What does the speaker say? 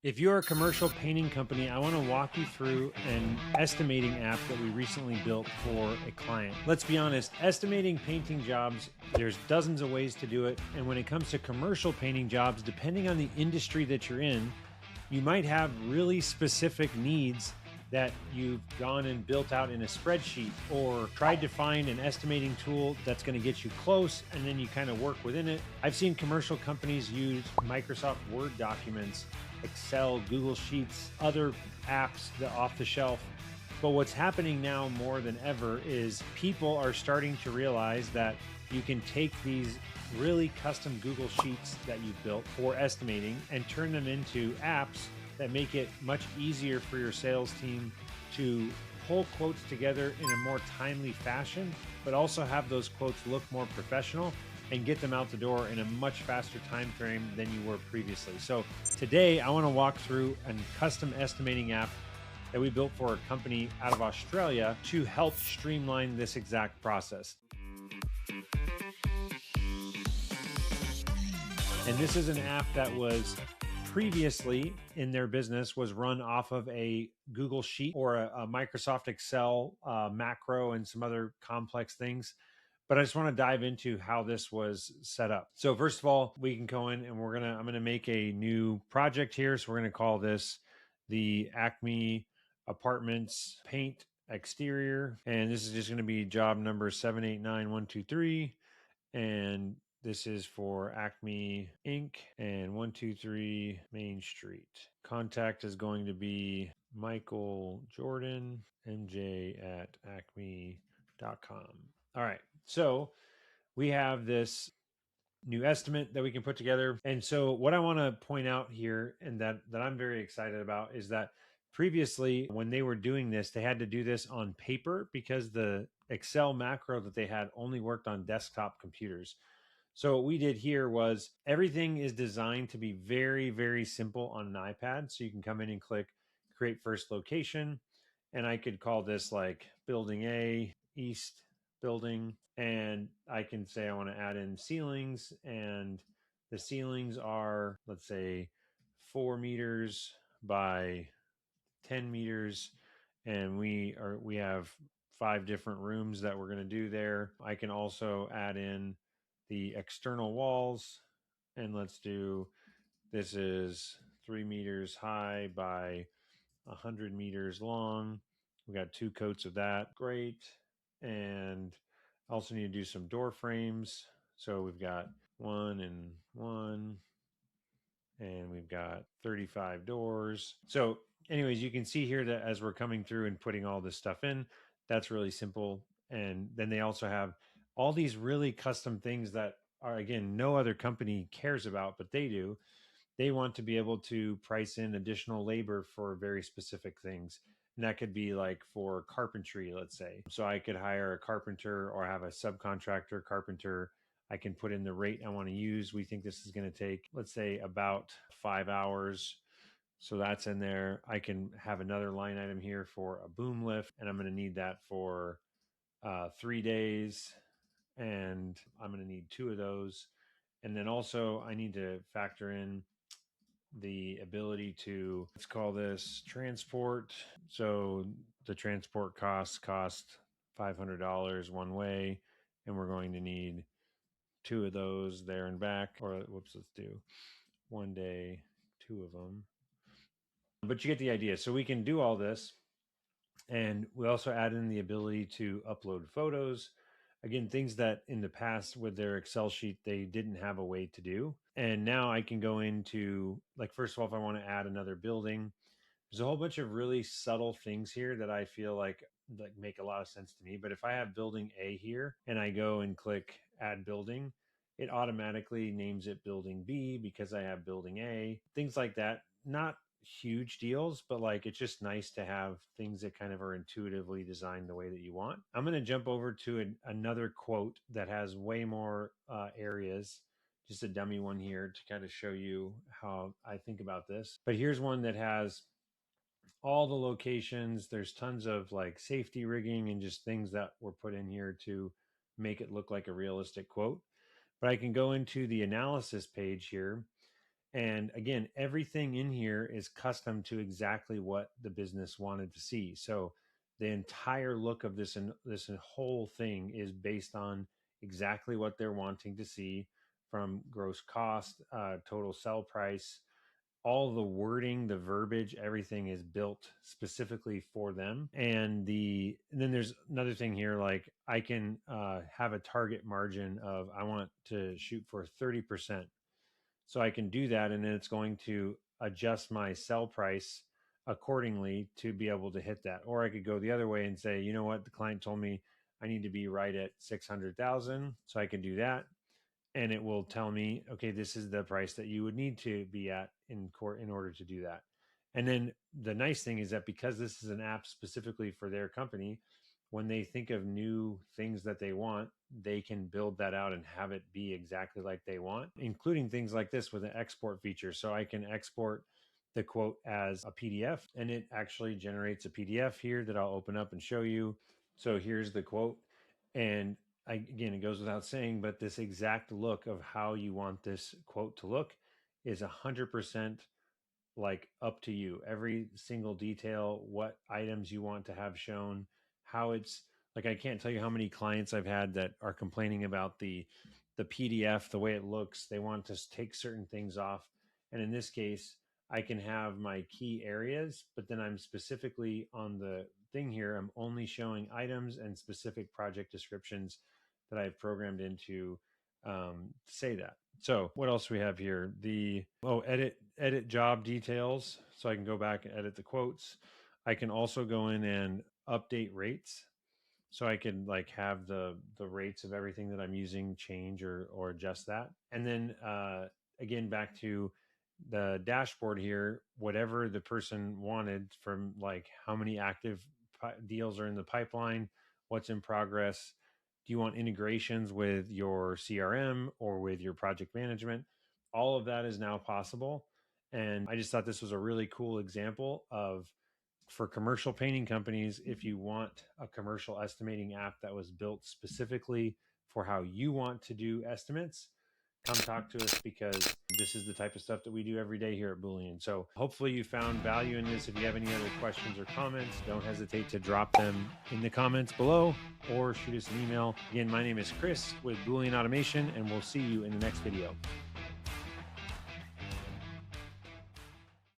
If you're a commercial painting company, I want to walk you through an estimating app that we recently built for a client. Let's be honest, estimating painting jobs, there's dozens of ways to do it. And when it comes to commercial painting jobs, depending on the industry that you're in, you might have really specific needs that you've gone and built out in a spreadsheet or tried to find an estimating tool that's going to get you close and then you kind of work within it. I've seen commercial companies use Microsoft Word documents, Excel, Google Sheets, other apps that off the shelf. But what's happening now more than ever is people are starting to realize that you can take these really custom Google Sheets that you've built for estimating and turn them into apps that make it much easier for your sales team to pull quotes together in a more timely fashion, but also have those quotes look more professional and get them out the door in a much faster time frame than you were previously. So today I want to walk through a custom estimating app that we built for a company out of Australia to help streamline this exact process. And this is an app that was previously in their business was run off of a Google Sheet or a Microsoft Excel macro and some other complex things. But I just want to dive into how this was set up. So first of all, we can go in and I'm going to make a new project here. So we're going to call this the Acme Apartments Paint Exterior. And this is just going to be job number 789123. And this is for Acme Inc. and 123 Main Street. Contact is going to be Michael Jordan, mj@acme.com. All right. So we have this new estimate that we can put together. And so what I want to point out here and that I'm very excited about is that previously when they were doing this, they had to do this on paper because the Excel macro that they had only worked on desktop computers. So what we did here was everything is designed to be very, very simple on an iPad. So you can come in and click create first location. And I could call this like building A, East building. And I can say I want to add in ceilings. And the ceilings are, let's say, 4 meters by 10 meters. And we have 5 different rooms that we're going to do there. I can also add in the external walls, and let's do, this is 3 meters high by 100 meters long. We got 2 coats of that. Great. And I also need to do some door frames. So we've got 1 and 1, and we've got 35 doors. So anyways, you can see here that as we're coming through and putting all this stuff in, that's really simple. And then they also have all these really custom things that are, again, no other company cares about, but they do. They want to be able to price in additional labor for very specific things. And that could be like for carpentry, let's say. So I could hire a carpenter or have a subcontractor carpenter. I can put in the rate I want to use. We think this is going to take, let's say, about 5 hours. So that's in there. I can have another line item here for a boom lift, and I'm going to need that for 3 days. And I'm going to need 2 of those. And then also I need to factor in the ability to, let's call this transport. So the transport cost $500 one way, and we're going to need 2 of those there and back. Or whoops, let's do 1 day, 2 of them. But you get the idea. So we can do all this. And we also add in the ability to upload photos. Again, things that in the past with their Excel sheet, they didn't have a way to do. And now I can go into, like, first of all, if I want to add another building, there's a whole bunch of really subtle things here that I feel like make a lot of sense to me. But if I have building A here and I go and click add building, it automatically names it building B because I have building A, things like that. Not huge deals, but like it's just nice to have things that kind of are intuitively designed the way that you want. I'm going to jump over to another quote that has way more areas, just a dummy one here to kind of show you how I think about this. But here's one that has all the locations. There's tons of like safety rigging and just things that were put in here to make it look like a realistic quote. But I can go into the analysis page here. And again, everything in here is custom to exactly what the business wanted to see. So the entire look of this whole thing is based on exactly what they're wanting to see, from gross cost, total sell price, all the wording, the verbiage, everything is built specifically for them. And then there's another thing here, like I can have a target margin of, I want to shoot for 30%. So I can do that, and then it's going to adjust my sell price accordingly to be able to hit that. Or I could go the other way and say, you know what, the client told me I need to be right at 600,000, so I can do that, and it will tell me, okay, this is the price that you would need to be at in court in order to do that. And then the nice thing is that because this is an app specifically for their company, when they think of new things that they want, they can build that out and have it be exactly like they want, including things like this with an export feature. So I can export the quote as a PDF, and it actually generates a PDF here that I'll open up and show you. So here's the quote. And again, it goes without saying, but this exact look of how you want this quote to look is 100% like up to you. Every single detail, what items you want to have shown, how it's like, I can't tell you how many clients I've had that are complaining about the PDF, the way it looks. They want to take certain things off. And in this case, I can have my key areas, but then I'm specifically on the thing here, I'm only showing items and specific project descriptions that I've programmed into say that. So what else we have here? Edit job details. So I can go back and edit the quotes. I can also go in and update rates. So I can like have the rates of everything that I'm using change or adjust that. And then again, back to the dashboard here, whatever the person wanted, from like how many active deals are in the pipeline, what's in progress. Do you want integrations with your CRM or with your project management? All of that is now possible. And I just thought this was a really cool example of, for commercial painting companies, if you want a commercial estimating app that was built specifically for how you want to do estimates, come talk to us, because this is the type of stuff that we do every day here at Boolean. So hopefully you found value in this. If you have any other questions or comments, don't hesitate to drop them in the comments below or shoot us an email. Again, my name is Chris with Boolean Automation, and we'll see you in the next video.